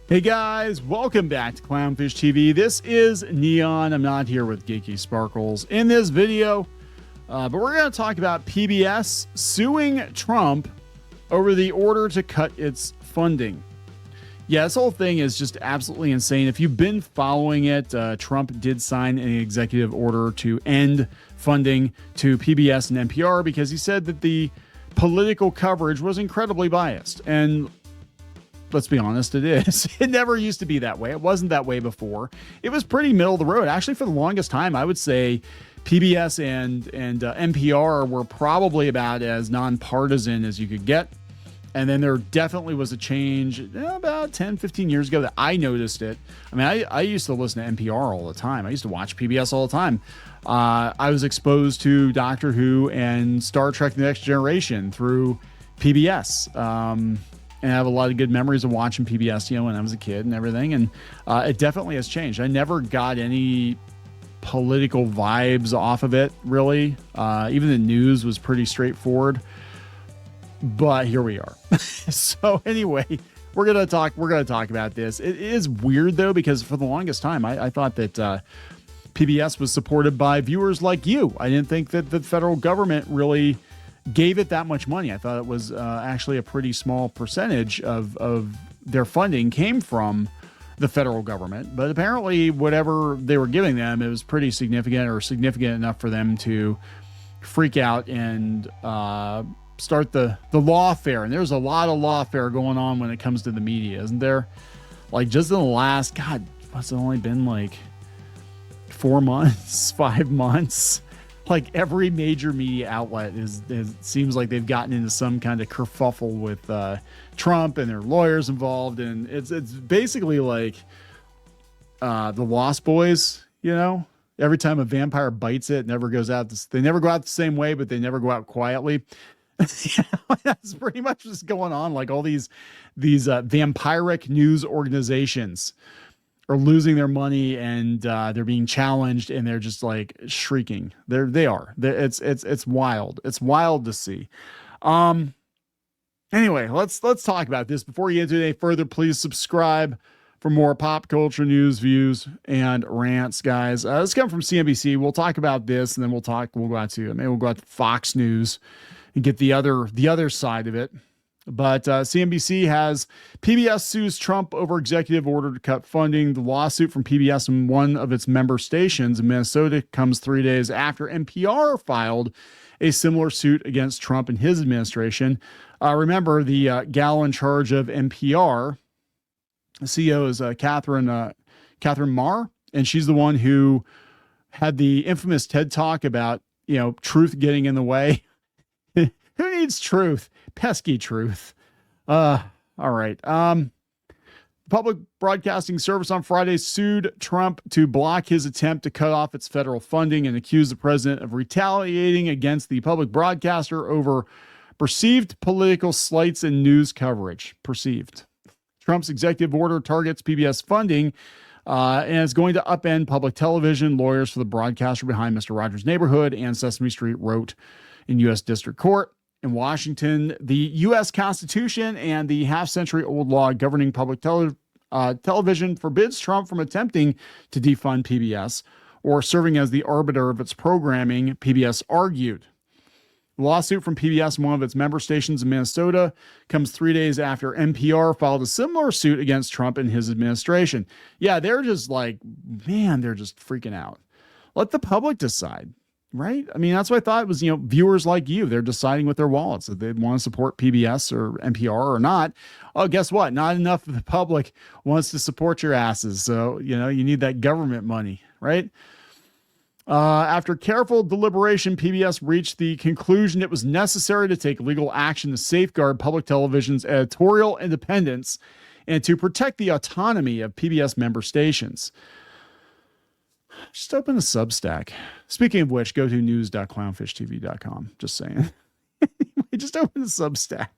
Hey guys, welcome back to Clownfish TV. This is Kneon. I'm not here with Geeky Sparkles in this video, but we're going to talk about PBS suing Trump over the order to cut its funding. Yeah, this whole thing is just absolutely insane. If you've been following it, Trump did sign an executive order to end funding to PBS and NPR because he said that the political coverage was incredibly biased. And let's be honest, it is. It never used to be that way. It wasn't that way before. It was pretty middle of the road. Actually, for the longest time, I would say PBS and NPR were probably about as nonpartisan as you could get. And then there definitely was a change about 10, 15 years ago that I noticed it. I mean, I used to listen to NPR all the time. I used to watch PBS all the time. I was exposed to Doctor Who and Star Trek The Next Generation through PBS. And I have a lot of good memories of watching PBS, when I was a kid and everything. And it definitely has changed. I never got any political vibes off of it, really. Even the news was pretty straightforward. But here we are. So anyway, we're gonna talk about this. It is weird though, because for the longest time, I thought that PBS was supported by viewers like you. I didn't think that the federal government really gave it that much money. I thought it was actually a pretty small percentage of their funding came from the federal government. But apparently whatever they were giving them, it was pretty significant, or significant enough for them to freak out and start the lawfare. And there's a lot of lawfare going on when it comes to the media, isn't there? Like just in the last, what's it only been like 4 months, 5 months? Like every major media outlet seems like they've gotten into some kind of kerfuffle with Trump and their lawyers involved, and it's basically like the Lost Boys. Every time a vampire bites it never goes out. They never go out the same way, but they never go out quietly. That's pretty much what's going on. Like all these vampiric news organizations are losing their money, and they're being challenged, and they're just like shrieking. It's wild. It's wild to see. Anyway, let's talk about this. Before you get into any further, please subscribe for more pop culture news, views, and rants, guys. This comes from CNBC. We'll talk about this, and then we'll go out to Fox News and get the other side of it. But CNBC has PBS sues Trump over executive order to cut funding. The lawsuit from PBS and one of its member stations in Minnesota comes 3 days after NPR filed a similar suit against Trump and his administration. Remember, the gal in charge of NPR, the CEO is Catherine Marr, and she's the one who had the infamous TED Talk about truth getting in the way. Who needs truth? Pesky truth. All right. Public Broadcasting Service on Friday sued Trump to block his attempt to cut off its federal funding and accused the president of retaliating against the public broadcaster over perceived political slights in news coverage. Perceived. Trump's executive order targets PBS funding and is going to upend public television. Lawyers for the broadcaster behind Mr. Rogers' Neighborhood and Sesame Street wrote in U.S. District Court in Washington. The U.S. Constitution and the half-century-old law governing public television forbids Trump from attempting to defund PBS or serving as the arbiter of its programming, PBS argued. The lawsuit from PBS, one of its member stations in Minnesota, comes 3 days after NPR filed a similar suit against Trump and his administration. Yeah, they're just like, man, they're just freaking out. Let the public decide. Right? I mean, that's what I thought was, viewers like you, they're deciding with their wallets if they want to support PBS or NPR or not. Oh, guess what? Not enough of the public wants to support your asses. So, you need that government money, right? After careful deliberation, PBS reached the conclusion it was necessary to take legal action to safeguard public television's editorial independence and to protect the autonomy of PBS member stations. Just open a Substack. Speaking of which, go to news.clownfishtv.com. Just saying. Just open a Substack.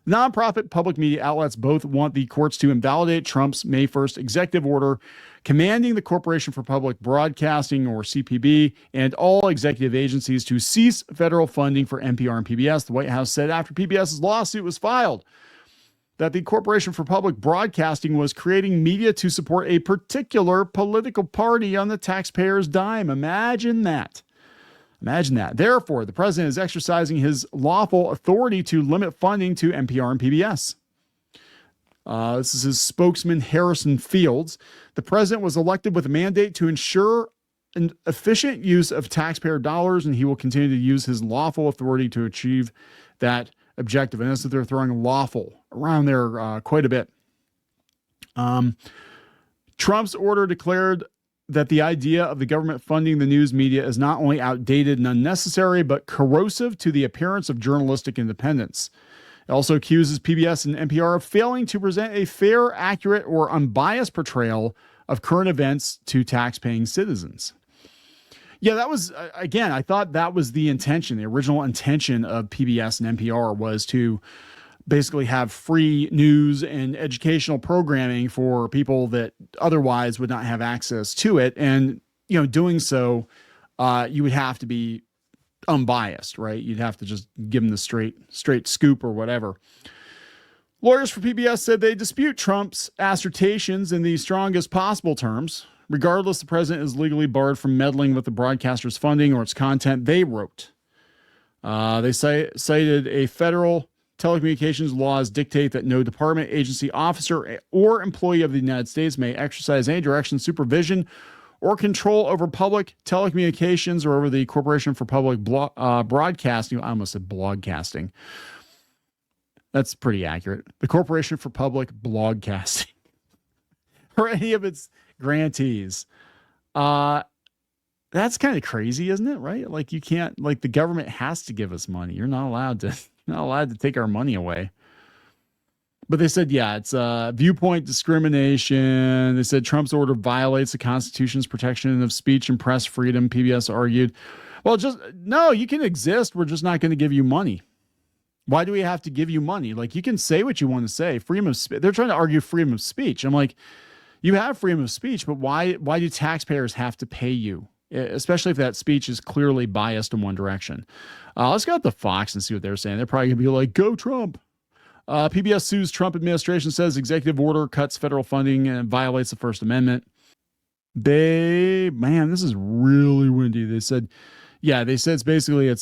Nonprofit public media outlets both want the courts to invalidate Trump's May 1st executive order commanding the Corporation for Public Broadcasting, or CPB, and all executive agencies to cease federal funding for NPR and PBS, the White House said after PBS's lawsuit was filed. that the Corporation for Public Broadcasting was creating media to support a particular political party on the taxpayer's dime. Imagine that. Imagine that. Therefore, the president is exercising his lawful authority to limit funding to NPR and PBS. This is his spokesman, Harrison Fields. The president was elected with a mandate to ensure an efficient use of taxpayer dollars, and he will continue to use his lawful authority to achieve that objective. And that's what they're throwing lawful around there quite a bit. Trump's order declared that the idea of the government funding the news media is not only outdated and unnecessary, but corrosive to the appearance of journalistic independence. It also accuses PBS and NPR of failing to present a fair, accurate, or unbiased portrayal of current events to tax-paying citizens. Yeah, that was, again, I thought that was the intention. The original intention of PBS and NPR was to basically have free news and educational programming for people that otherwise would not have access to it. And, doing so, you would have to be unbiased, right? You'd have to just give them the straight scoop or whatever. Lawyers for PBS said they dispute Trump's assertions in the strongest possible terms. Regardless, the president is legally barred from meddling with the broadcaster's funding or its content, they wrote. They cited a federal telecommunications laws dictate that no department, agency, officer, or employee of the United States may exercise any direction, supervision, or control over public telecommunications or over the Corporation for Public Broadcasting. I almost said blogcasting. That's pretty accurate. The Corporation for Public Broadcasting or any of its grantees. That's kind of crazy, isn't it? Right? Like you can't, like the government has to give us money. You're not allowed to take our money away. But they said, yeah, it's viewpoint discrimination. They said Trump's order violates the Constitution's protection of speech and press freedom. PBS argued, well, no, you can exist. We're just not going to give you money. Why do we have to give you money? Like you can say what you want to say. Freedom of speech. They're trying to argue freedom of speech. I'm like, you have freedom of speech, but why do taxpayers have to pay you? Especially if that speech is clearly biased in one direction. Let's go out to Fox and see what they're saying. They're probably going to be like, go Trump. PBS sues Trump administration, says executive order cuts federal funding and violates the First Amendment. Man, this is really windy. They said it's basically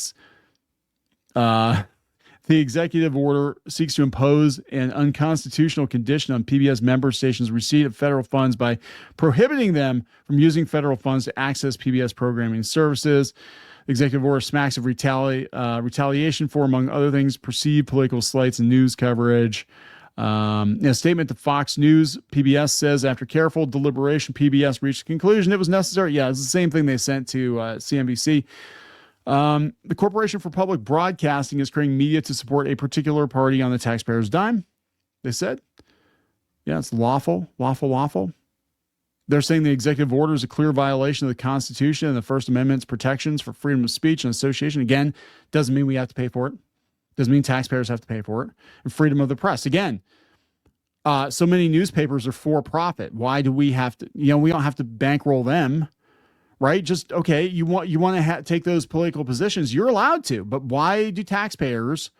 the executive order seeks to impose an unconstitutional condition on PBS member stations' receipt of federal funds by prohibiting them from using federal funds to access PBS programming services. The executive order smacks of retaliation for, among other things, perceived political slights and news coverage. In a statement to Fox News, PBS says after careful deliberation, PBS reached the conclusion it was necessary. Yeah, it's the same thing they sent to CNBC. The Corporation for Public Broadcasting is creating media to support a particular party on the taxpayer's dime. They said, yeah, it's lawful. They're saying the executive order is a clear violation of the Constitution and the First Amendment's protections for freedom of speech and association. Again, doesn't mean we have to pay for it. Doesn't mean taxpayers have to pay for it. And freedom of the press. Again, so many newspapers are for profit. Why do we have to, we don't have to bankroll them. Right? Just, okay, you want to take those political positions, you're allowed to, but why do taxpayers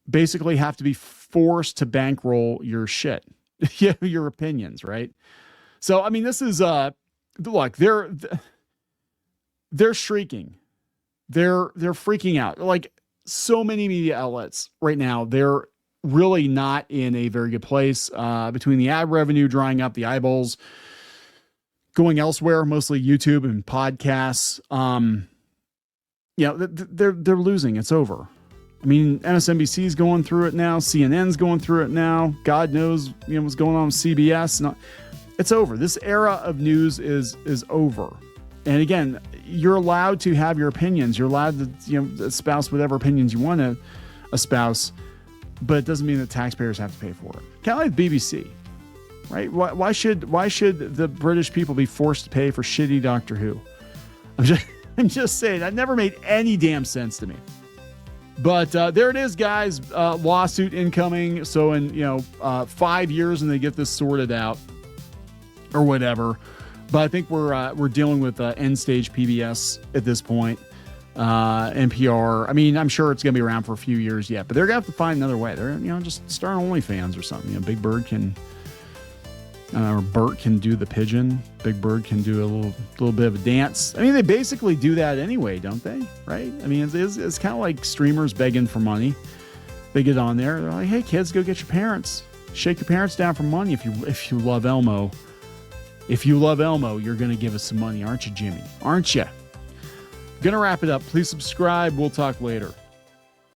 basically have to be forced to bankroll your shit, your opinions, right? So, I mean, this is, look, they're shrieking. They're freaking out. Like so many media outlets right now, they're really not in a very good place between the ad revenue drying up, the eyeballs going elsewhere, mostly YouTube and podcasts. They're losing. It's over. I mean, MSNBC's going through it now. CNN's going through it now. God knows, what's going on with CBS. It's over. This era of news is over. And again, you're allowed to have your opinions. You're allowed to, espouse whatever opinions you want to espouse, but it doesn't mean that taxpayers have to pay for it. Kind of like BBC. Right? Why should the British people be forced to pay for shitty Doctor Who? I'm just saying that never made any damn sense to me. But there it is, guys. Lawsuit incoming. So in 5 years, and they get this sorted out, or whatever. But I think we're dealing with end stage PBS at this point. NPR. I mean, I'm sure it's going to be around for a few years yet, but they're going to have to find another way. They're, just start OnlyFans or something. Big Bird can, or Bert can do the pigeon. Big Bird can do a little bit of a dance. I mean, they basically do that anyway, don't they? Right? I mean, it's kind of like streamers begging for money. They get on there. They're like, hey, kids, go get your parents. Shake your parents down for money if you love Elmo. If you love Elmo, you're going to give us some money, aren't you, Jimmy? Aren't you? Gonna wrap it up. Please subscribe. We'll talk later.